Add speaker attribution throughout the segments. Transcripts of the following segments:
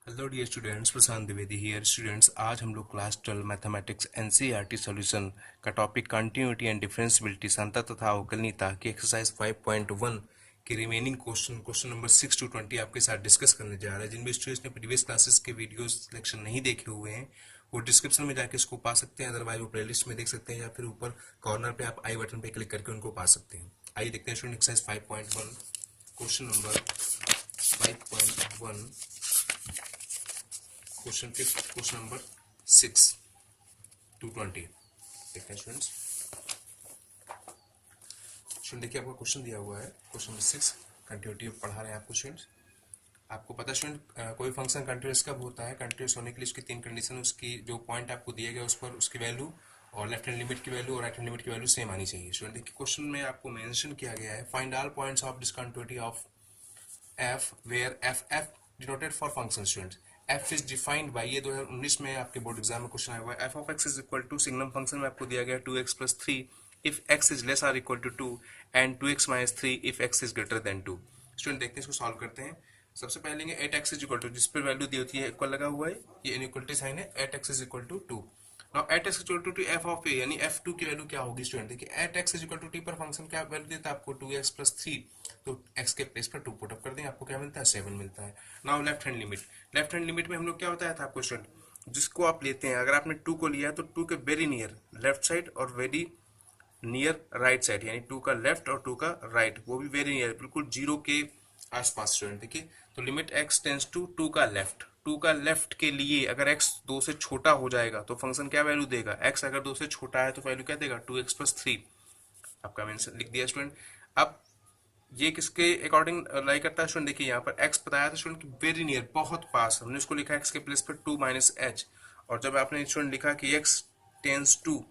Speaker 1: Hello dear students, Prashant Dwivedi here. Students, आज हम लोग क्लास 12 मैथमेटिक्स एनसीईआरटी सॉल्यूशन का टॉपिक कंटिन्यूटी एंड डिफरेंशिएबिलिटी सांता तथा अवकलनीयता की एक्सरसाइज 5.1 के रिमेनिंग क्वेश्चन नंबर 6 to 20 आपके साथ डिस्कस करने जा रहे हैं। जिन भी स्टूडेंट्स ने प्रीवियस क्लासेस के वीडियो सिलेक्शन नहीं देखे हुए हैं वो डिस्क्रिप्शन में जाके इसको पा सकते हैं, अदरवाइज वो प्लेलिस्ट में देख सकते हैं या फिर ऊपर कॉर्नर पे आप आई बटन पे क्लिक करके उनको पा सकते हैं। आइए देखते हैं student exercise 5.1 question number 5.1 question number 6 to 20 देखते हैं स्टूडेंट्स। स्टूडेंट देखिए, आपका क्वेश्चन दिया हुआ है क्वेश्चन नंबर 6 कंटिन्यूटी पढ़ा रहे हैं आपको स्टूडेंट्स। आपको पता है स्टूडेंट, कोई फंक्शन कंटिन्यूस कब होता है? कंटिन्यूस होने के लिए उसकी तीन कंडीशन, उसकी जो पॉइंट आपको दिया गया उस पर उसकी वैल्यू और लेफ्ट हैंड लिमिट की वैल्यू और राइट हैंड लिमिट की वैल्यू सेम आनी चाहिए। स्टूडेंट देखिए, क्वेश्चन में आपको मेंशन किया गया है find all points of discontinuity of f where f denoted for function. Students, f is defined by, ये 2019 में आपके बोर्ड एग्जाम में क्वेश्चन आया हुआ है। F of x is equal to signum function में आपको दिया गया 2x+3 if x is less or equal to 2 and 2x-3 if x is greater than 2। Student देखते हैं इसको सॉल्व करते हैं। सबसे पहले लेंगे 8x इज इक्वल टू, जिस पर वैल्यू दी होती है इक्वल लगा हुआ है, ये इनइक्वलिटी साइन है, 8x is equal to 2। Now 8x is equal to f of a, यानी f2 की वैल्यू क्या होगी? स्टूडेंट देखिए, 8x is equal to t पर फंक्शन क्या वैल्यू देता है आपको? 2x+3, तो x के प्लेस पर 2 पुट अप कर देंगे, आपको क्या मिलता है? 7 मिलता है। नाउ लेफ्ट हैंड लिमिट में हम लोग क्या बताया था आपको स्टूडेंट, जिसको आप लेते हैं, अगर आपने 2 को लिया तो 2 के वेरी नियर लेफ्ट साइड और वेरी नियर राइट साइड, यानी 2 का लेफ्ट और 2 का राइट, वो भी वेरी नियर, बिल्कुल जीरो के आसपास। स्टूडेंट देखिए, तो लिमिट x टेंस टू 2 का लेफ्ट, 2 का लेफ्ट के लिए अगर x 2 से छोटा हो जाएगा तो फंक्शन क्या वैल्यू देगा? x अगर 2 से छोटा है तो वैल्यू क्या देगा? 2x+3। आपका मेंशन लिख दिया स्टूडेंट। अब ये किसके अकॉर्डिंग लाई करता है? स्टूडेंट देखिए, यहाँ पर x बताया था स्टूडेंट की वेरी नियर, बहुत पास, हमने उसको लिखा x के प्लेस पर 2 माइनस एच। और जब आपने स्टूडेंट लिखा कि x tends to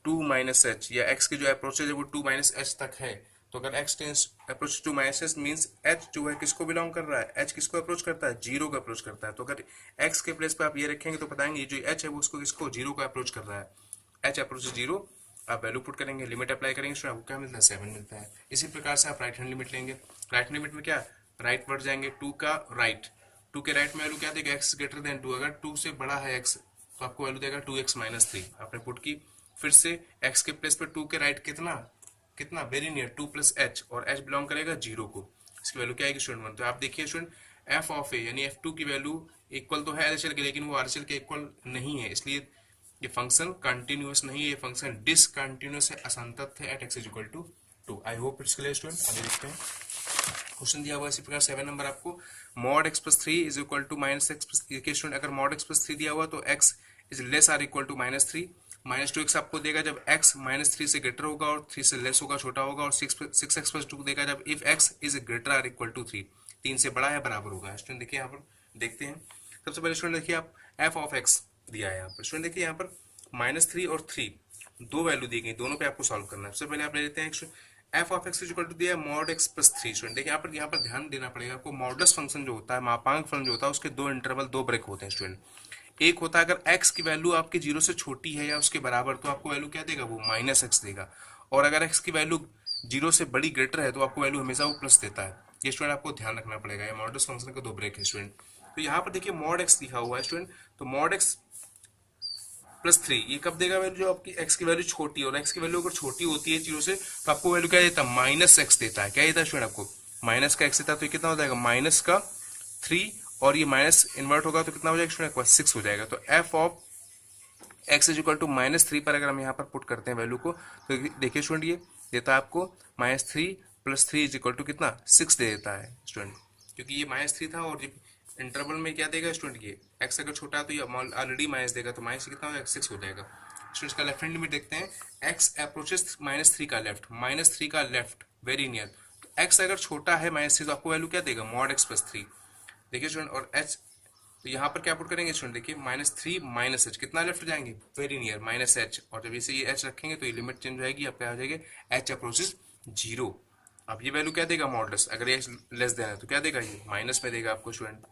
Speaker 1: 2 minus h, या x की जो अप्रोचेज है वो 2 माइनस एच तक है, तो अगर x tends approach 2 minus h means h जो है किसको बिलोंग कर रहा है? h किसको अप्रोच करता है? जीरो को अप्रोच करता है। तो अगर x के प्लेस पे आप ये रखेंगे तो बताएंगे जो h है वो उसको किसको? जीरो को अप्रोच कर रहा है। h अप्रोच जीरो, आप वैल्यू पुट करेंगे, लिमिट अप्लाई करेंगे, तो आपको क्या मिलता है? 7 मिलता है। इसी प्रकार से आप राइट हैंड लिमिट लेंगे। राइट हैंड लिमिट में क्या? राइट बढ़ जाएंगे, 2 का राइट, 2 के राइट में वैल्यू क्या देगा? x ग्रेटर देन 2, अगर 2 से बड़ा है x तो आपको वैल्यू देगा 2x-3। आपने पुट की, फिर से x के प्लेस पे 2 के राइट कितना कितना वेरी नियर 2+h, और h बिलोंग करेगा जीरो को, इसकी वैल्यू क्या आएगी स्टूडेंट 1। तो आप देखिए स्टूडेंट, f ऑफ a यानी f2 की वैल्यू इक्वल तो है RHL के, लेकिन वो RHL के इक्वल नहीं है, इसलिए ये फंक्शन कंटिन्यूअस नहीं है, ये फंक्शन डिसकंटिन्यूअस है, असंतत है at x is equal to 2। I hope it's clear student. आगे देखते हैं, क्वेश्चन दिया हुआ है इसी प्रकार 7 नंबर आपको, mod x+3 is equal to minus x plus student, अगर मॉड x+3 दिया हुआ तो x is less or equal to -3, -2x आपको देगा जब x -3 से ग्रेटर होगा और 3 से लेस होगा, छोटा होगा, और 6x+2 देगा जब if x is greater or equal to 3, 3 से बड़ा है बराबर होगा। स्टूडेंट देखिए यहाँ पर देखते हैं, सबसे पहले स्टूडेंट देखिए आप f ऑफ x दिया है यहाँ पर। स्टूडेंट देखिए यहाँ पर -3 और 3 दो वैल्यू दी गई, दोनों पे आपको सॉल्व करना है। सबसे पहले आप ले लेते हैं f of x equal to दिया मॉड x+3। स्टूडेंट देखिए यहाँ पर ध्यान देना पड़ेगा आपको, मॉडुलस फंक्शन जो होता है, मापांक फलन जो होता है, उसके दो इंटरवल, दो ब्रेक होते हैं स्टूडेंट। एक होता है अगर x की वैल्यू आपकी 0 से छोटी है या उसके बराबर तो आपको वैल्यू क्या देगा? वो -x देगा, और अगर x की वैल्यू 0 से बड़ी ग्रेटर है तो आपको वैल्यू हमेशा वो प्लस देता है। ये स्टूडेंट आपको ध्यान रखना पड़ेगा, ये मॉडुलस फंक्शन के दो ब्रेक है स्टूडेंट। तो यहाँ पर देखिए मॉड x लिखा हुआ है स्टूडेंट, तो मॉड x+3 ये कब देगा वैल्यू? जो आपकी x की वैल्यू छोटी है, और x की वैल्यू अगर छोटी होती है 0 से तो आपको वैल्यू क्या देता है? -x देता है। क्या देता है स्टूडेंट आपको? माइनस का x देता है, तो ये कितना हो जाएगा? -3, और ये माइनस इन्वर्ट होगा तो कितना हो जाएगा स्टूडेंट? 6 हो जाएगा। तो f of x is equal to -3 पर अगर हम यहाँ पर पुट करते हैं वैल्यू को, तो देखिए स्टूडेंट ये देता है आपको -3 + 3 इज इक्वल टू कितना? 6 दे देता है स्टूडेंट, क्योंकि ये -3 था और इंटरवल में क्या देगा स्टूडेंट? ये x अगर छोटा है तो ये ऑलरेडी माइनस देगा, तो माइनस कितना हो जाएगा? 6 हो जाएगा। स्टूडेंट्स का लेफ्ट हैंड लिमिट देखते हैं, x अप्रोचेस -3 का लेफ्ट, -3 का लेफ्ट वेरी नियर, तो x अगर छोटा है -3 तो आपको वैल्यू क्या देगा? Mod x+3। देखिए स्टूडेंट, और h तो यहाँ पर क्या पुट करेंगे स्टूडेंट? देखिए -3 -h, कितना लेफ्ट जाएंगे? वेरी नियर -h, और जब इसे ये h रखेंगे तो ये लिमिट चेंज हो जाएगी, अब क्या हो जाएगा? h approaches 0। अब ये वैल्यू क्या देगा? मॉडुलस, अगर ये लेस देना है तो क्या देगा? ये माइनस में देगा आपको स्टूडेंट,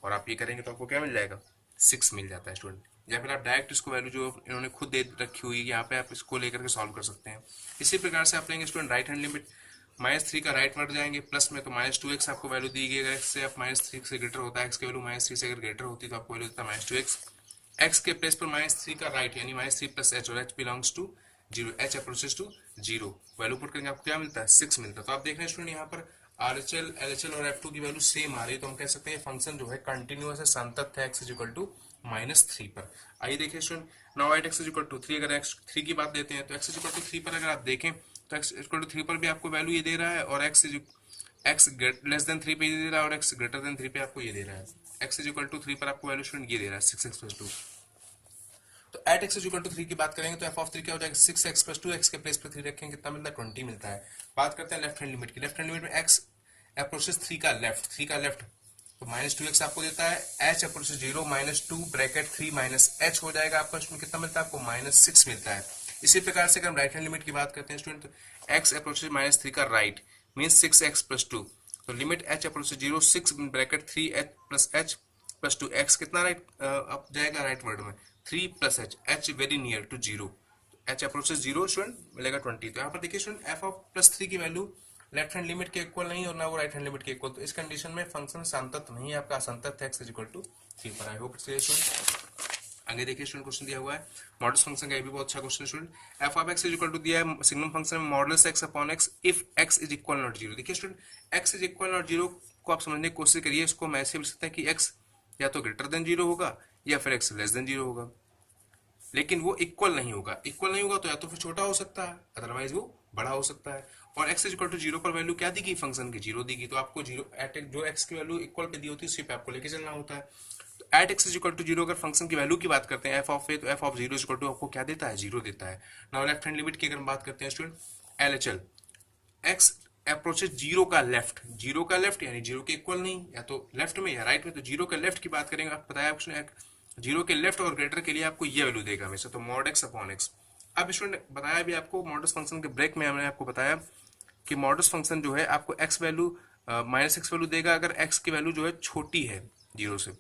Speaker 1: और आप ये करेंगे तो आपको क्या मिल जाएगा? 6 मिल जाता है स्टूडेंट। या फिर आप डायरेक्ट इसको वैल्यू जो इन्होंने खुद दे रखी हुई है यहाँ पे आप इसको लेकर के सॉल्व कर सकते हैं। इसी प्रकार से आप लेंगे स्टूडेंट राइट हैंड लिमिट, -3 का राइट वर्ड जाएंगे प्लस में, तो -2x आपको वैल्यू दी गई। अगर x से आप -3 से ग्रेटर होता है, x की वैल्यू -3 से अगर ग्रेटर होती है तो आपको वैल्यू देता है -2x। x के प्लेस पर -3 का राइट यानी -3 प्लस h, और h belongs to 0, h approaches to 0, value put करेंगे आपको क्या मिलता है 6 मिलता है। तो आप देख रहे हैं स्टूडेंट यहाँ पर RHL, LHL और F2 की वैल्यू सेम आ रही है, तो हम कह सकते हैं फंक्शन जो है कंटिन्यूअस है, संतत है x इज इक्वल टू -3 पर। आइए देखिए student, now at x is equal to 3, अगर x 3 की बात लेते हैं तो x इज इक्वल टू 3 पर अगर आप देखें तो x इक्वल टू 3 पर भी आपको वैल्यू ये दे रहा है, और x लेस देन 3 पे ये दे रहा है, और x ग्रेटर देन 3 पे आपको ये दे रहा है। x इज इक्वल टू 3 पर आपको वैल्यू स्टूडेंट ये दे रहा है 6x प्लस 2। तो at x is equal to 3 की बात करेंगे तो f ऑफ 3 क्या हो जाएगा 6x प्लस 2, x के प्लेस पर 3 रखेंगे कितना मिलता है 20 मिलता है। बात करते हैं लेफ्ट हैंड लिमिट की। लेफ्ट हैंड लिमिट में x अप्रोचेस 3 का लेफ्ट तो -2x आपको देता है, h approaches 0 -2 bracket 3 minus h हो जाएगा आपका, इसमें कितना मिलता है आपको -6 मिलता है। इसी प्रकार से अगर हम राइट हैंड लिमिट की बात करते हैं स्टूडेंट, तो x अप्रोचेस -3 का राइट मींस 6x प्लस 2, तो limit h approaches 0 6 bracket 3h plus h plus 2, x कितना राइट अब जाएगा राइट वर्ड में 3 plus h very near to 0, h approaches 0 student मिलेगा 20। तो यहाँ पर देखिए स्टूडेंट f ऑफ +3 की वैल्यू लेफ्ट हैंड लिमिट के इक्वल नहीं और ना वो राइट हैंड लिमिट के इक्वल, तो इस कंडीशन में फंक्शन संतत नहीं है, आपका असंतत है x इज इक्वल टू 3 पर। आई होप इट्स क्लियर स्टूडेंट। आगे देखिए स्टूडेंट क्वेश्चन दिया हुआ है मॉडुलस फंक्शन का, ये भी बहुत अच्छा question student. f of x is equal to दिया है सिग्नम फंक्शन में modulus x upon x if x is equal not 0। देखिए student x is equal not 0 को आप समझने की कोशिश करिए, इसको हम ऐसे लिख सकते हैं कि x या तो ग्रेटर देन 0 होगा या फिर x लेस देन 0 होगा, लेकिन वो इक्वल नहीं होगा। इक्वल नहीं होगा तो या तो फिर छोटा हो सकता है, अदरवाइज वो बड़ा हो सकता है। और x इज इक्वल टू 0 पर वैल्यू क्या दी गई फंक्शन की 0 दी गई, तो आपको 0 एट जो x की वैल्यू इक्वल पे दी होती है उसी पे आपको लेके चलना होता है। तो at x is equal to 0 अगर फंक्शन की वैल्यू की बात करते हैं f ऑफ a, तो f of 0 is equal to आपको क्या देता है 0 देता है। नाउ लेफ्ट हैंड लिमिट की अगर हम बात करते हैं स्टूडेंट LHL, x अप्रोचेस 0 का लेफ्ट, 0 का लेफ्ट यानी 0 के इक्वल नहीं, या तो लेफ्ट में या राइट में, तो 0 के लेफ्ट की बात करेंगे, आपको बताया ऑप्शन 0 के लेफ्ट और ग्रेटर के लिए आपको ये वैल्यू देगा हमेशा, तो मॉड x अपॉन x। अब स्टूडेंट बताया भी आपको मॉडुलस फंक्शन के ब्रेक में हमने आपको बताया कि मॉडुलस फंक्शन जो है आपको x वैल्यू -x वैल्यू देगा अगर x की वैल्यू जो है छोटी है 0 से,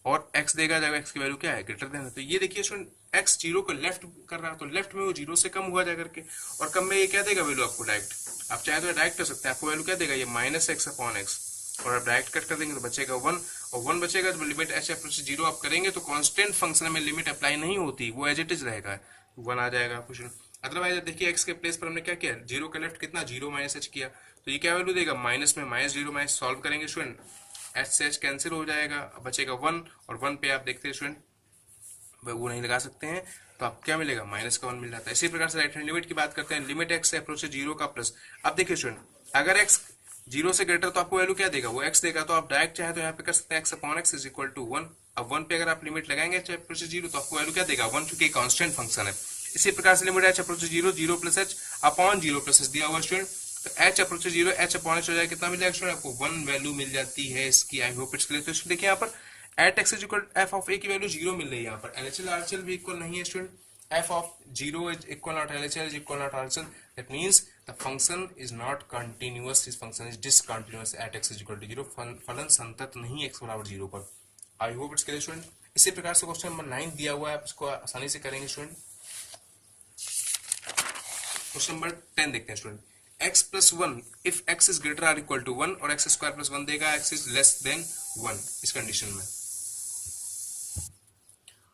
Speaker 1: और x देगा जब x की वैल्यू क्या है ग्रेटर देन है। तो ये देखिए स्टूडेंट x 0 को लेफ्ट कर रहा है तो लेफ्ट में वो 0 से कम हुआ जाकर के, और कम में ये क्या देगा वैल्यू आपको डायरेक्ट, आप चाहे तो डायरेक्ट कर सकते हैं, आपको वैल्यू क्या देगा ये -x अपॉन x, और आप डायरेक्ट कट कर देंगे तो बचेगा 1, और 1 बचेगा जब लिमिट h अप्रोच 0 आप करेंगे तो कांस्टेंट फंक्शन में लिमिट अप्लाई नहीं होती, वो एज इट इज रहेगा 1 आ जाएगा आपको। अदरवाइज देखिए x के प्लेस पर हमने क्या किया 0 का लेफ्ट कितना 0 -h किया, तो ये क्या वैल्यू देगा माइनस में -0 माइनस सॉल्व करेंगे स्टूडेंट h से h कैंसिल हो जाएगा, बचेगा 1, और 1 पे आप देखते हैं स्टूडेंट वो नहीं लगा सकते हैं, तो आप क्या मिलेगा माइनस का 1 मिल जाता है। इसी प्रकार से राइट हैंड लिमिट की बात करते हैं, लिमिट x से अप्रोच 0 का प्लस। अब देखिए स्टूडेंट अगर x 0 से ग्रेटर तो आपको वैल्यू क्या देगा वो x देगा, तो आप डायरेक्ट चाहे तो यहाँ पे कर सकते हैं x upon x is equal to 1। अब 1 पे अगर आप लिमिट लगाएंगे h अप्रोच 0 तो आपको वैल्यू क्या देगा 1, चूंकि कांस्टेंट फंक्शन है। इसी प्रकार से limit h approach 0 0 plus h upon 0 plus h दिया हुआ स्टूडेंट, तो h approach 0 h upon h हो जाएगा, कितना मिल जाएगा स्टूडेंट आपको 1 वैल्यू मिल जाती है इसकी। I hope it's clear. तो देखिए यहाँ पर at x is equal f of a की वैल्यू 0 मिल रही है, यहाँ पर LHL RHL भी इक्वल नहीं है student, f of 0 is equal not LHL is equal not RHL, that means the function is not continuous, this function is discontinuous at x is equal to 0, फलन संतत नहीं x बराबर 0 पर। आई hope it's clear student. इसी प्रकार से question number 9 दिया हुआ है, आप इसको आसानी से करेंगे स्टूडेंट। क्वेश्चन नंबर 10 देखते हैं student, x plus 1 if x is greater or equal to 1 और x स्क्वायर प्लस 1 देगा x इज लेस देन 1 इस कंडीशन में।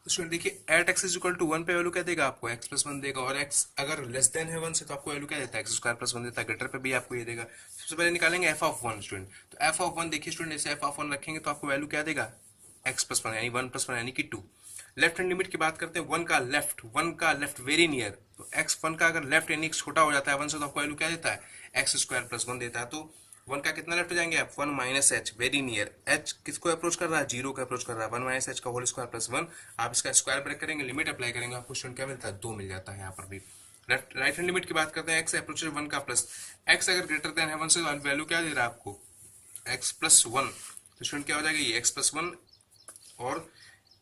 Speaker 1: तो स्टूडेंट देखिए at x is equal to 1 पे वैल्यू क्या देगा आपको x प्लस 1 देगा, और x अगर लेस देन है 1 से तो आपको वैल्यू क्या देता है x स्क्वायर प्लस 1 देता है, ग्रेटर पे भी आपको ये देगा। सबसे पहले निकालेंगे f ऑफ 1 स्टूडेंट, तो f ऑफ 1 देखिए स्टूडेंट ऐसे f ऑफ 1 रखेंगे तो आपको वैल्यू क्या देगा x प्लस 1 यानी 1 प्लस 1 यानी कि 2। लेफ्ट हैंड लिमिट की बात करते हैं 1 का लेफ्ट वेरी नियर, तो x 1 का अगर लेफ्ट यानी छोटा हो जाता है 1 से तो आपको वैल्यू क्या देता है x स्क्वायर प्लस 1 देता है। तो 1 का कितना लेफ्ट हो जाएंगे आप 1 minus h very near, h किसको अप्रोच कर रहा है 0 को अप्रोच कर रहा है, 1 माइनस h का होल स्क्वायर प्लस 1, आप इसका स्क्वायर ब्रेक करेंगे लिमिट अप्लाई करेंगे आपको स्टूडेंट क्या मिलता है 2 मिल जाता है। यहाँ पर भी राइट हैंड लिमिट की बात करते हैं x अप्रोच 1 का प्लस, x अगर ग्रेटर देन है 1 से तो वैल्यू क्या दे रहा है आपको x प्लस 1, तो स्टूडेंट क्या हो जाएगा ये x प्लस 1, और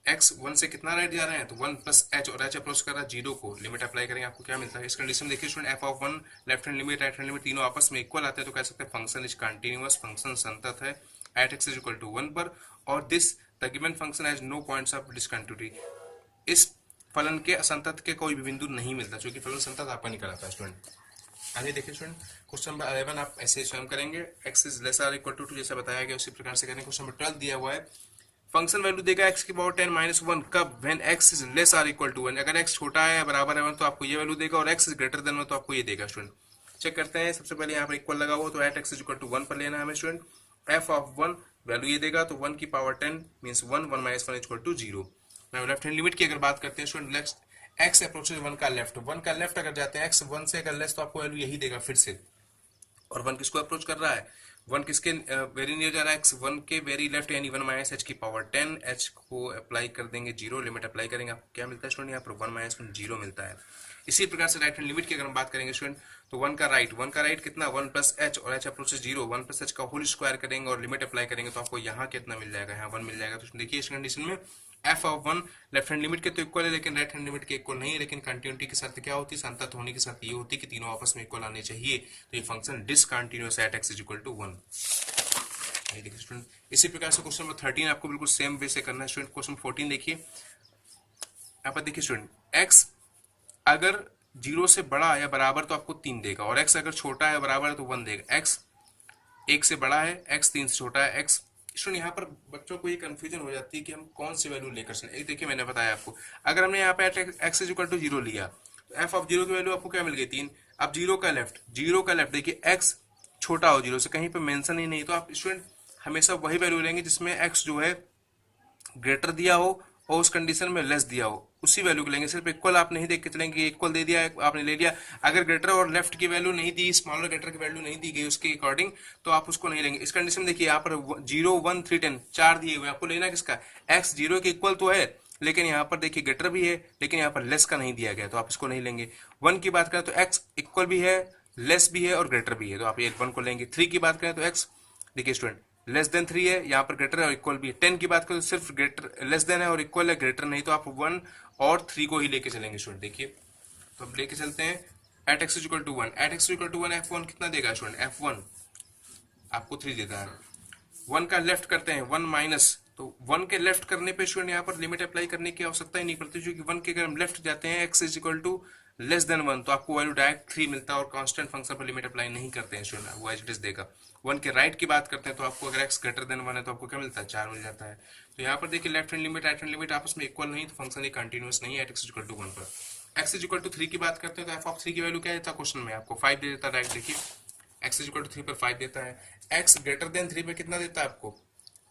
Speaker 1: x 1 से कितना राइट जा रहे हैं तो 1 प्लस h, और h अप्रोच कर रहा है 0 को, लिमिट अप्लाई करेंगे आपको क्या मिलता है इस कंडीशन में। देखिए student f of 1 left hand limit right hand limit तीनों आपस में इक्वल आते हैं, तो कह सकते हैं फंक्शन इज कंटीन्यूअस, फंक्शन संतत है at x is equal to 1 पर, और this the given function has no points of discontinuity, इस फलन के असंतत के कोई भी बिंदु नहीं मिलता, क्योंकि फलन संतत आपका निकल आता है स्टूडेंट। आगे देखिए स्टूडेंट, क्वेश्चन नंबर 11 आप ऐसे स्वयं करेंगे, x is less or equal to जैसा बताया गया उसी प्रकार से करेंगे। क्वेश्चन नंबर 12 दिया हुआ है, फंक्शन वैल्यू देगा x की पावर 10 माइनस 1 कब, when x is less or equal to 1, अगर x छोटा है बराबर है 1 तो आपको ये वैल्यू देगा, और x इज ग्रेटर देन 1 तो आपको ये देगा। स्टूडेंट चेक करते हैं, सबसे पहले यहाँ पर इक्वल लगा हुआ तो at x is equal to 1 पर लेना है हमें। स्टूडेंट f ऑफ 1 वैल्यू ये देगा तो 1 की power 10 means 1, 1 minus 1 equal to 0। Left hand limit की अगर बात करते हैं स्टूडेंट, x अप्रोचेज 1 का लेफ्ट, 1 का लेफ्ट अगर जाते हैं x 1 से अगर लेस तो आपको वैल्यू यही देगा फिर से, और 1 किसको अप्रोच कर रहा है, 1 किसके वेरी नियर जा रहा है, x 1 के वेरी लेफ्ट यानी 1 माइनस h की पावर 10, h को अप्लाई कर देंगे 0, लिमिट अप्लाई करेंगे, आपको क्या मिलता है स्टूडेंट, यहाँ पर 1 माइनस 1 0 मिलता है। इसी प्रकार से राइट हैंड लिमिट की अगर हम बात करेंगे स्टूडेंट, तो 1 का राइट कितना 1 प्लस h, और h अप्रोच 0, 1 प्लस h का होल स्क्वायर करेंगे और लिमिट अप्लाई करेंगे तो आपको यहाँ कितना मिल जाएगा, यहाँ 1 मिल जाएगा। तो देखिए इस कंडीशन में f of 1 left hand limit के तो इक्वल है लेकिन राइट हैंड लिमिट के इक्वल नहीं है, लेकिन कंटिन्यूटी की शर्त क्या होती है, संतत होने की शर्त ये होती है कि तीनों आपस में इक्वल आने चाहिए, तो ये फंक्शन डिसकंटिन्यूअस है at x is equal to 1। देखिए स्टूडेंट इसी प्रकार से क्वेश्चन नंबर 13 आपको बिल्कुल सेम वे से करना है स्टूडेंट। क्वेश्चन 14 देखिए, यहाँ पर देखिए स्टूडेंट, x अगर 0 से बड़ा या बराबर तो आपको 3 देगा, और x अगर छोटा है बराबर है तो 1 देगा। x 1 से बड़ा है, x 3 से छोटा है। x स्टूडेंट यहाँ पर बच्चों को ये कंफ्यूजन हो जाती है कि हम कौन सी वैल्यू लेकर चलें। एक देखिए मैंने बताया आपको, अगर हमने यहाँ पे x इज इक्वल टू 0 लिया तो f ऑफ 0 की वैल्यू आपको क्या मिल गई 3। अब 0 का लेफ्ट देखिए x छोटा हो 0 से, कहीं पे मेंशन ही नहीं, तो आप स्टूडेंट हमेशा वही वैल्यू लेंगे जिसमें x जो है ग्रेटर दिया हो और उस कंडीशन में लेस दिया हो, उसी वैल्यू को लेंगे। सिर्फ इक्वल आप नहीं देख के चलेंगे, इक्वल दे दिया आपने ले लिया, अगर ग्रेटर और लेफ्ट की वैल्यू नहीं दी, स्मॉलर ग्रेटर की वैल्यू नहीं दी गई उसके अकॉर्डिंग तो आप उसको नहीं लेंगे। इस कंडीशन में देखिए यहाँ पर 0, 1, 3, 10 4 दिए हुए, आपको लेना किसका, x 0 के इक्वल तो है लेकिन यहाँ पर देखिए ग्रेटर भी है लेकिन यहाँ पर लेस का नहीं दिया गया तो आप इसको नहीं लेंगे। 1 की बात करें तो x इक्वल भी है, लेस भी है और ग्रेटर भी है तो आप ये 1 को लेंगे। 3 की बात करें तो x देखिए स्टूडेंट लेस देन 3 है, यहाँ पर ग्रेटर है और इक्वल भी है। 10 की बात करें तो सिर्फ ग्रेटर लेस देन है और इक्वल है, ग्रेटर नहीं, तो आप 1 और 3 को ही लेके चलेंगे स्टूडेंट। देखिए तो अब लेके चलते हैं at x equal to 1, at x equal to 1 f1 कितना देगा स्टूडेंट, f1 आपको 3 देता है। 1 का लेफ्ट करते हैं 1 माइनस, तो 1 के लेफ्ट करने पे स्टूडेंट यहाँ पर लिमिट अप्लाई करने की आवश्यकता ही नहीं पड़ती, क्योंकि 1 के अगर हम लेफ्ट जाते हैं x is equal to less than 1 तो आपको वैल्यू डायरेक्ट 3 मिलता है और कांस्टेंट फंक्शन पर लिमिट अप्लाई नहीं करते हैं स्टूडेंट, वो एज इट इज देगा। 1 के राइट की बात करते हैं तो आपको अगर x ग्रेटर देन 1 है तो आपको क्या मिलता है 4 मिल जाता है। तो यहाँ पर देखिए left hand limit right hand limit आपस में इक्वल नहीं तो फंक्शन ये कंटिन्यूअस नहीं है एट x इक्वल टू 1 पर। x इज इक्वल टू 3 की बात करते हैं तो f ऑफ 3 की वैल्यू क्या देता है क्वेश्चन में, आपको 5 दे देता है डायरेक्ट। देखिए x इज इक्वल टू 3 पर 5 देता है, x ग्रेटर देन 3 पे कितना देता है आपको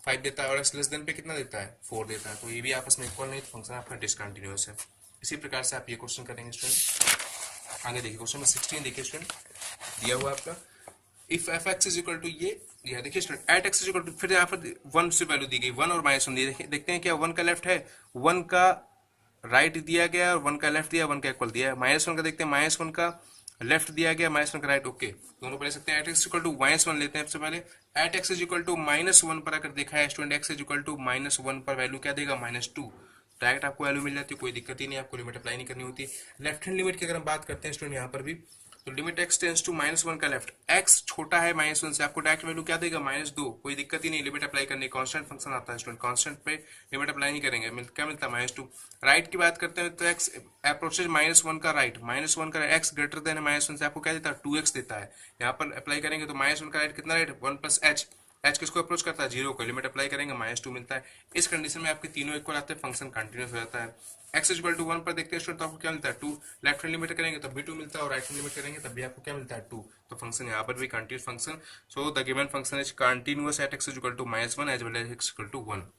Speaker 1: 5 देता है, और x लेस देन पे कितना देता है 4 देता है, तो ये भी आपस में इक्वल नहीं तो फंक्शन आपका डिसकंटिन्यूअस है। इसी प्रकार से आप ये क्वेश्चन करेंगे स्टूडेंट। आगे देखिए क्वेश्चन नंबर 16 देखिए स्टूडेंट, दिया हुआ आपका if F X is equal to ये देखिए student at X is equal to, फिर यहाँ पर 1 से वैल्यू दी गई 1 और माइनस 1 दी, देखते हैं क्या 1 का लेफ्ट है, 1 का राइट दिया गया और 1 का लेफ्ट दिया, 1 का इक्वल दिया है। माइनस 1 का देखते हैं, माइनस 1 का लेफ्ट दिया गया, माइनस 1 का राइट, ओके दोनों पर ले सकते हैं। At x equal to minus 1 लेते हैं सबसे पहले, at X is equal to minus 1 पर अगर देखा है student X is equal to minus 1 पर वैल्यू क्या देगा -2, डायरेक्ट आपको वैल्यू मिल जाती है, कोई दिक्कत ही नहीं, आपको लिमिट अप्लाई नहीं करनी होती। लेफ्ट हैंड लिमिट की अगर हम बात करते हैं स्टूडेंट यहाँ पर भी, तो लिमिट x टेंस टू -1 का लेफ्ट, x छोटा है -1 से, आपको डायरेक्ट वैल्यू क्या देगा -2, कोई दिक्कत ही नहीं, लिमिट अप्लाई करनी, कांस्टेंट फंक्शन आता है स्टूडेंट, कांस्टेंट पे लिमिट अप्लाई नहीं करेंगे, क्या मिलता है -2। राइट की बात करते हैं तो x अप्रोचेज -1 का राइट, -1 का x ग्रेटर देन है -1 से, आपको क्या देता है 2x देता है, यहाँ पर अप्लाई करेंगे तो -1 का राइट कितना राइट 1 प्लस h, एच किसको अप्रोच करता है 0 को, लिमिट अप्लाई करेंगे -2 मिलता है। इस कंडीशन में आपके तीनों इक्वल आते हैं, फंक्शन कंटिन्यूस हो जाता है। x इक्वल टू 1 पर देखते हैं तो आपको क्या मिलता है 2, लेफ्ट हैंड लिमिट करेंगे तब भी 2 मिलता है और राइट हैंड लिमिट करेंगे तब भी आपको क्या मिलता है 2, तो फंक्शन यहाँ पर भी continuous function. So the given function is continuous at x equal to -1 as well as x equal to 1।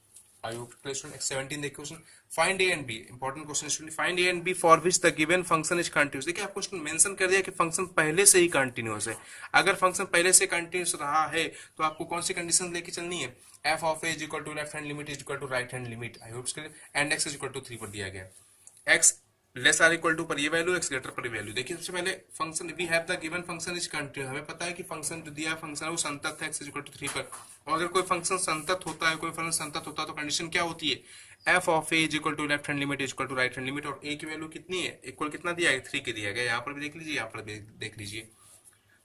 Speaker 1: I hope student 17 देखिए question, find a and b, important question student, find a and b for which the given function is continuous. देखिए आपको mention कर दिया कि function पहले से ही continuous है, अगर फंक्शन पहले से कंटिन्यूअस रहा है तो आपको कौन सी कंडीशन लेके चलनी है, f of a is equal to left hand limit is equal to right hand limit, I hope and x is equal to 3 पर दिया गया, x less or equal to पर ये वैल्यू, x ग्रेटर पर value. देखिए सबसे पहले function we have the given function is continuous, हमें पता है कि फंक्शन जो दिया फंक्शन है वो संतत है x इज इक्वल टू 3 पर, और अगर कोई फंक्शन संतत होता है, कोई फंक्शन संतत होता है तो कंडीशन क्या होती है, f of a is equal to left hand limit is equal to right hand limit, और a की वैल्यू कितनी है, इक्वल कितना दिया है 3 के दिया गया, यहाँ पर भी देख लीजिए यहाँ पर भी देख लीजिए।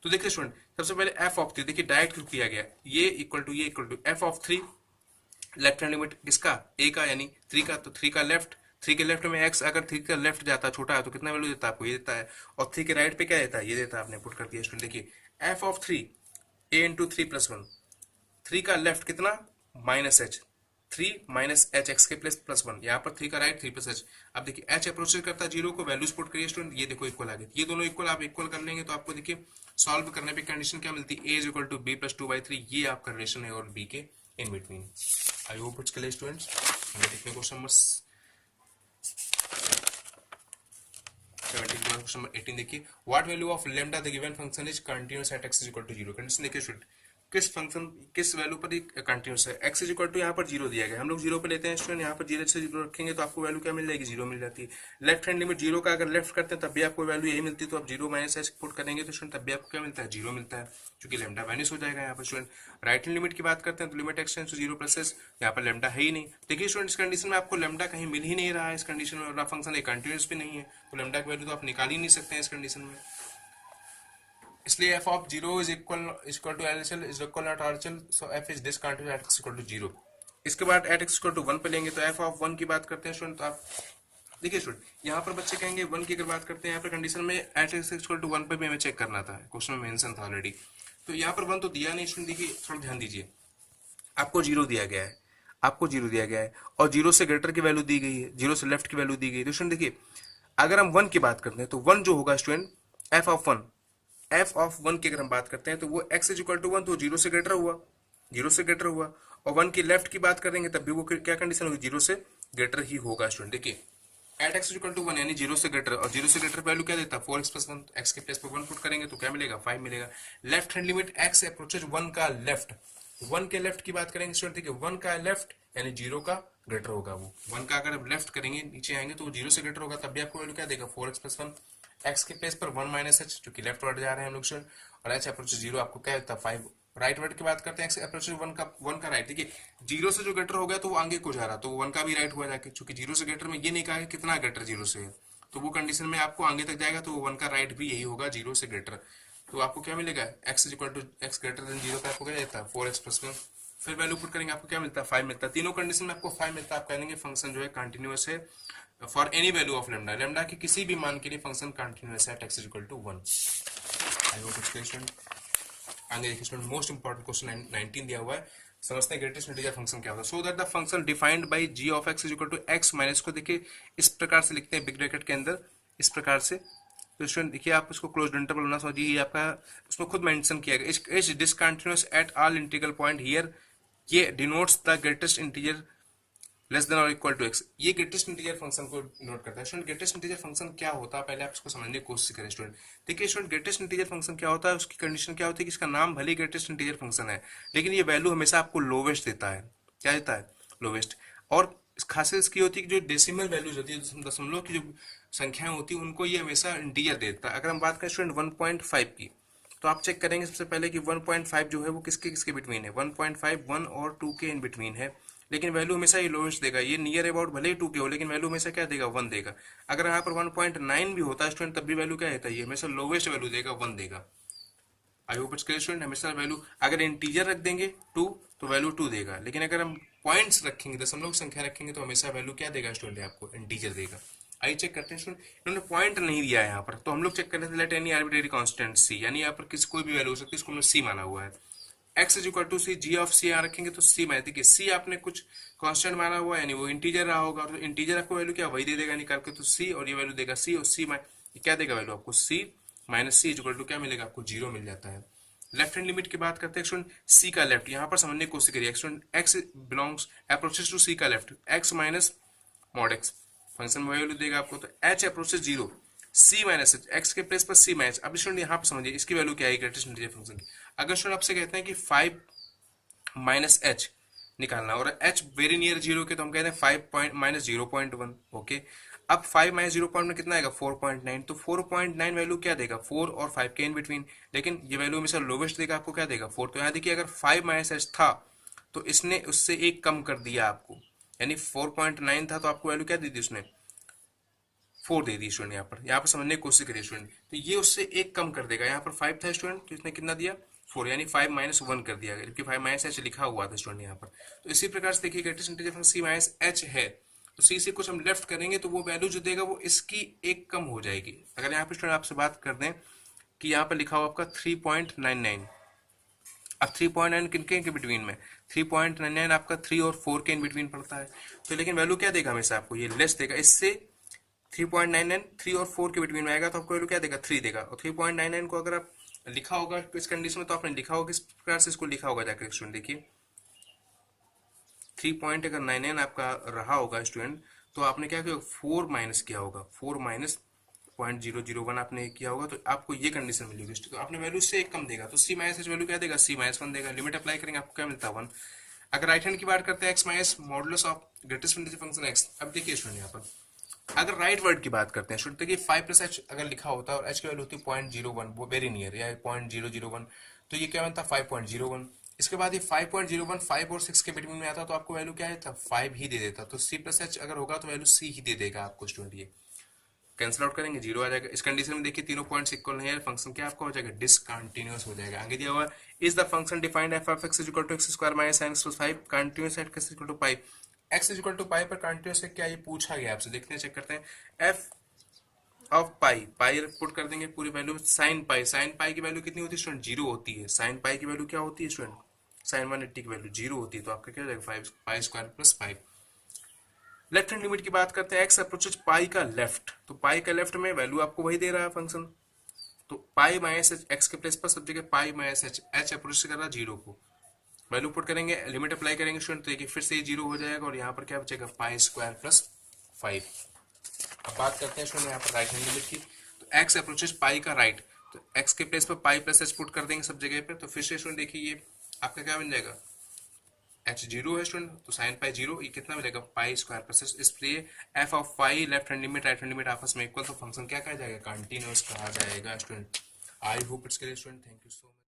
Speaker 1: तो देखिए स्टूडेंट सबसे पहले f ऑफ 3 देखिए डायरेक्ट किया गया, ये equal to f of 3, left hand limit किसका a का यानी 3 का, तो 3 का लेफ्ट 3 के लेफ्ट में x अगर 3 का लेफ्ट जाता है छोटा है तो कितना वैल्यू देता है आपको, ये देता है। और 3 के राइट पे क्या देता है, ये देता है। आपने पुट कर दिया स्टूडेंट। देखिए f ऑफ 3 a इंटू 3+1, 3 का लेफ्ट कितना minus H, 3 minus H x के प्लस 1, यहाँ पर 3 का राइट 3 प्लस एच। अब देखिए एच अप्रोचेस करता है 0 को, वैल्यूज पुट करिए स्टूडेंट, ये देखो इक्वल आ गए, ये दोनों इक्वल, आप इक्वल कर लेंगे तो आपको देखिए सॉल्व करने पे कंडीशन क्या मिलती है, a is equal to b plus 2/3, ये आपका रिलेशन है और b के in between. I hope it's clear students. हमें देखते हैं क्वेश्चन नंबर 17 क्वेश्चन नंबर 18 देखिए, what value of lambda the given function is continuous at x is equal to 0। Condition देखिए स्टूडेंट, किस फंक्शन किस वैल्यू पर कंटीन्यूअस है, x इज इक्वल टू यहाँ पर 0 दिया गया, हम लोग 0 पे लेते हैं स्टूडेंट, यहाँ पर 0 से 0 रखेंगे तो आपको वैल्यू क्या मिल जाएगी, 0 मिल जाती है। लेफ्ट हैंड लिमिट 0 का अगर लेफ्ट करते हैं तब भी आपको वैल्यू यही मिलती है, तो आप 0 माइनस एच पुट करेंगे तो स्टूडेंट तब भी आपको क्या मिलता है, 0 मिलता है, क्योंकि लेमडा माइनस हो जाएगा यहाँ पर स्टूडेंट। राइट हैंड लिमिट की बात करते हैं तो limit X tends to 0 plus H, यहाँ पर लेमडा है ही नहीं। देखिए स्टूडेंट इस कंडीशन में आपको लेमडा कहीं मिल ही नहीं रहा है, इस कंडीशन में और फंक्शन एक कंटीन्यूअस भी नहीं है, तो लेमडा की वैल्यू तो आप निकाल ही नहीं सकते हैं इस कंडीशन में। इसलिए f of 0 is equal to LHL is equal not RHL, so f is discontinuous at x equal to 0। इसके बाद एट x इक्वल टू 1 पे लेंगे तो f ऑफ 1 की बात करते हैं स्टूडेंट, तो आप देखिए स्टूडेंट यहाँ पर बच्चे कहेंगे 1 की अगर बात करते हैं यहाँ पर कंडीशन में एट x इक्वल टू 1 पे भी हमें चेक करना था, क्वेश्चन में मेंशन था ऑलरेडी, तो यहाँ पर 1 तो दिया नहीं स्टूडेंट। देखिए थोड़ा ध्यान दीजिए, आपको 0 दिया गया है, आपको 0 दिया गया है और 0 से ग्रेटर की वैल्यू दी गई है, 0 से लेफ्ट की वैल्यू दी गई है, तो स्टूडेंट देखिए अगर हम 1 की बात करते हैं तो 1 जो होगा student f of 1, f of 1 की अगर हम बात करते हैं तो वो x इज इक्वल टू 1, तो 0 से ग्रेटर हुआ, 0 से ग्रेटर हुआ। और 1 की लेफ्ट की बात करेंगे तब भी वो क्या कंडीशन होगी, 0 से ग्रेटर ही होगा स्टूडेंट। देखिए एट x इक्वल टू 1 यानी 0 से ग्रेटर, और 0 से ग्रेटर वैल्यू क्या देता है 4x प्लस 1, x के प्लेस पर 1 पुट करेंगे तो क्या मिलेगा 5 मिलेगा। Left hand limit x approaches 1 का लेफ्ट, 1 के लेफ्ट की बात करेंगे स्टूडेंट, देखिए 1 का लेफ्ट यानी 0 का ग्रेटर होगा, वो 1 का अगर लेफ्ट करेंगे नीचे आएंगे तो वो 0 से ग्रेटर होगा, तब भी आपको वैल्यू क्या देगा 4x प्लस 1, x के प्लेस पर 1 माइनस एच जो कि लेफ्ट वर्ड जा रहे हैं हम लोग स्टूडेंट, और h अप्रोच 0 आपको क्या देता है 5। राइट वर्ड की बात करते हैं, x अप्रोच 1 का राइट, देखिए 0 से जो ग्रेटर हो गया तो वो आगे को जा रहा, तो 1 का भी राइट हुआ जाके, क्योंकि 0 से ग्रेटर में ये नहीं कहा है कितना ग्रेटर 0 से है, तो वो कंडीशन में आपको आगे तक जाएगा तो 1 का राइट भी यही होगा 0 से ग्रेटर, तो आपको क्या मिलेगा x is equal to x greater than 0 का आपको क्या देता है 4x प्लस 1, फिर वैल्यू पुट करेंगे आपको क्या मिलता है 5 मिलता है। तीनों कंडीशन में आपको 5 मिलता है, आप कहेंगे फंक्शन जो है कंटिन्यूअस है for any value of lambda, lambda के किसी भी मान के लिए फंक्शन कंटिन्यूअस है at x is equal to 1। I hope it's clear. आगे देखिए स्टूडेंट मोस्ट इंपॉर्टेंट क्वेश्चन 19 दिया हुआ है, समझते हैं ग्रेटेस्ट इंटीजर फंक्शन क्या होता है। So that the function defined by g of x is equal to x minus को देखिए इस प्रकार से लिखते हैं बिग ब्रैकेट के अंदर इस प्रकार से, तो स्टूडेंट देखिए आप इसको क्लोज इंटरवल ना समझिए, ये आपका उसमें खुद मेंशन किया गया is discontinuous at all integral point here, ये denotes the greatest integer less than और इक्वल टू x, ये ग्रेटेस्ट इंटीजर फंक्शन को नोट करता है। स्टूडेंट ग्रेटेस्ट इंटीजर फंक्शन क्या होता है पहले आप इसको समझने की कोशिश करें स्टूडेंट। देखिए स्टूडेंट ग्रेटेस्ट इंटीजर फंक्शन क्या होता है, उसकी कंडीशन क्या होती है कि इसका नाम भले ग्रेटेस्ट इंटीजर फंक्शन है लेकिन ये वैल्यू हमेशा आपको लोवेस्ट देता है, क्या देता है लोवेस्ट, और खासियत इसकी होती है कि जो डेसिमल वैल्यूज होती है दशमलव की जो संख्याएं होती है उनको ये हमेशा इंटीजर देता है। अगर हम बात करें स्टूडेंट 1.5 की तो आप चेक करेंगे सबसे पहले कि 1.5 जो है वो किसके किसके बिटवीन है, 1.5 1 और 2 के इन बिटवीन है, लेकिन वैल्यू हमेशा ये लोवेस्ट देगा, ये नियर अबाउट भले ही 2 के हो लेकिन वैल्यू हमेशा क्या देगा 1 देगा। अगर यहाँ पर 1.9 भी होता है स्टूडेंट तब भी वैल्यू क्या रहता है, ये हमेशा लोवेस्ट वैल्यू देगा 1 देगा। आई होप इट्स क्लियर स्टूडेंट, हमेशा वैल्यू अगर इंटीजर रख देंगे 2 तो वैल्यू 2 देगा, लेकिन अगर हम पॉइंट्स रखेंगे दशमलव संख्या रखेंगे तो हमेशा वैल्यू क्या देगा स्टूडेंट आपको इंटीजर देगा। आइए चेक करते हैं स्टूडेंट, इन्होंने पॉइंट नहीं दिया है यहाँ पर, तो हम लोग चेक कर लेते हैं लेट एनी आर्बिट्रेरी कांस्टेंट सी, यानी यहाँ पर किसी कोई भी वैल्यू हो सकती है, इसको हमने सी माना हुआ है। x is equal to C, G of C यहाँ रखेंगे तो सी माने, देखिए सी आपने कुछ कांस्टेंट माना हुआ है यानी वो इंटीजर रहा होगा, तो इंटीजर आपको वैल्यू क्या वही दे देगा निकाल के, तो सी और ये वैल्यू देगा सी और सी क्या देगा वैल्यू आपको C minus C is equal to क्या मिलेगा आपको 0 मिल जाता है। लेफ्ट हैंड लिमिट की बात करते हैं स्टूडेंट, सी का लेफ्ट यहाँ पर समझने की कोशिश करिए student, x belongs approaches to C का left, x minus mod x function में वैल्यू देगा आपको, तो H approaches 0 C minus H x के प्लेस पर सी माइनस। अब स्टूडेंट यहाँ पर समझिए इसकी वैल्यू क्या है ग्रेटेस्ट इंटीजर फंक्शन की, अगर स्टूडेंट आपसे कहते हैं कि 5 माइनस एच निकालना और एच वेरी नियर 0 के तो हम कहते हैं 5 माइनस 0.1, ओके। अब 5 माइनस 0 में कितना आएगा 4.9, तो 4.9 वैल्यू क्या देगा 4 और 5 के इन बिटवीन, लेकिन ये वैल्यू हमेशा लोवेस्ट देगा आपको क्या देगा 4, तो यहाँ देखिए अगर 5 माइनस एच था तो इसने उससे एक कम कर दिया आपको, यानी 4.9 था तो आपको वैल्यू क्या दी थी उसने 4 दे दी स्टूडेंट। यहाँ पर समझने की कोशिश करिए स्टूडेंट, तो ये उससे एक कम कर देगा, यहाँ पर 5 था स्टूडेंट तो इसने कितना दिया 4, यानी 5 माइनस 1 कर दिया, जबकि 5 माइनस एच लिखा हुआ था स्टूडेंट यहाँ पर। तो इसी प्रकार से देखिए ग्रेटेस्ट इंटीजर फंक्शन सी माइनस एच है तो सी से कुछ हम लेफ्ट करेंगे तो वो वैल्यू जो देगा वो इसकी एक कम हो जाएगी। अगर यहाँ पे स्टूडेंट आपसे बात कर दें कि यहाँ पर लिखा हुआ आपका 3.99, अब 3.9 किनके के बिटवीन में, 3.99 आपका 3 और 4 के इन बिटवीन पड़ता है, तो लेकिन वैल्यू क्या देगा हमेशा आपको, ये लेस देगा इससे। 3.99 3 और 4 के बिटवीन में आएगा तो आपको वैल्यू क्या देगा, 3 देगा। और 3.99 को अगर आप लिखा होगा इस कंडीशन में, तो आपने लिखा होगा किस प्रकार से इसको लिखा होगा जाकर स्टूडेंट देखिए, 3.99 आपका रहा होगा स्टूडेंट, तो आपने क्या किया, 4 माइनस किया होगा, 4 माइनस 0.001 आपने किया होगा, तो आपको ये कंडीशन मिली होगी। तो आपने वैल्यू से एक कम देगा तो सी माइनस एच वैल्यू क्या देगा, सी माइनस 1 देगा। लिमिट अप्लाई करेंगे आपको क्या मिलता है 1। अगर राइट हैंड की बात करते हैं x minus modulus of greatest function x, अब देखिए स्टूडेंट यहाँ पर अगर राइट वर्ड की बात करते हैं स्टूडेंट, देखिए 5 प्लस एच अगर लिखा होता है और एच की वैल्यू होती है 0.01, वो वेरी नियर या 0.001, तो ये क्या बनता है 5.01। इसके बाद ये 5.01 5 और 6 के बिटवीन में आता तो आपको वैल्यू क्या है, 5 ही दे देता। तो सी प्लस एच अगर होगा तो वैल्यू सी ही दे देगा आपको स्टूडेंट। ये कैंसिल आउट करेंगे, जीरो आ जाएगा। इस कंडीशन में देखिए तीनों पॉइंट्स इक्वल नहीं है, फंक्शन क्या आपका हो जाएगा, डिसकंटिन्यूअस हो जाएगा। आगे दिया हुआ is the function defined f of x is equal to x square minus sine x plus 5 continuous at x equal to pi. X is equal to pi पर कंटिन्यूअस है क्या, ये पूछा गया आपसे, देखते हैं चेक करते हैं। F of pi, pi put कर देंगे पूरी value. Sine pi, sine pi की वैल्यू कितनी होती है स्टूडेंट, जीरो होती है। साइन पाई की वैल्यू क्या होती है स्टूडेंट, साइन 180 की वैल्यू जीरो होती है, तो आपका क्या हो जाएगा 5 pi square plus 5। Left hand limit की बात करते हैं, एक्स अप्रोचेज पाई का लेफ्ट, तो पाई का लेफ्ट में वैल्यू आपको वही दे रहा है फंक्शन, तो पाई माइनस एच, एक्स के प्लेस पर सब जगह pi minus H, H approach कर रहा है जीरो को, वैल्यू पुट करेंगे, लिमिट अप्लाई करेंगे स्टूडेंट, तो देखिए फिर से ये जीरो हो जाएगा और यहाँ पर क्या बचेगा पाई स्क्वायर प्लस 5। अब बात करते हैं स्टूडेंट यहाँ पर राइट हैंड लिमिट की, तो एक्स अप्रोचेज पाई का राइट, तो एक्स के प्लेस पर पाई प्लस एच पुट कर देंगे सब जगह पे, तो फिर से स्टूडेंट देखिए ये आपका क्या बन जाएगा, एच जीरो है स्टूडेंट, तो साइन पाई जीरो, ये कितना मिलेगा पाई स्क्वायर प्लस, इसलिए F of pi left hand limit right hand limit आपस में इक्वल, तो फंक्शन क्या कहा जाएगा, कंटिन्यूअस कहा जाएगा student. I hope it's clear student, thank you so much.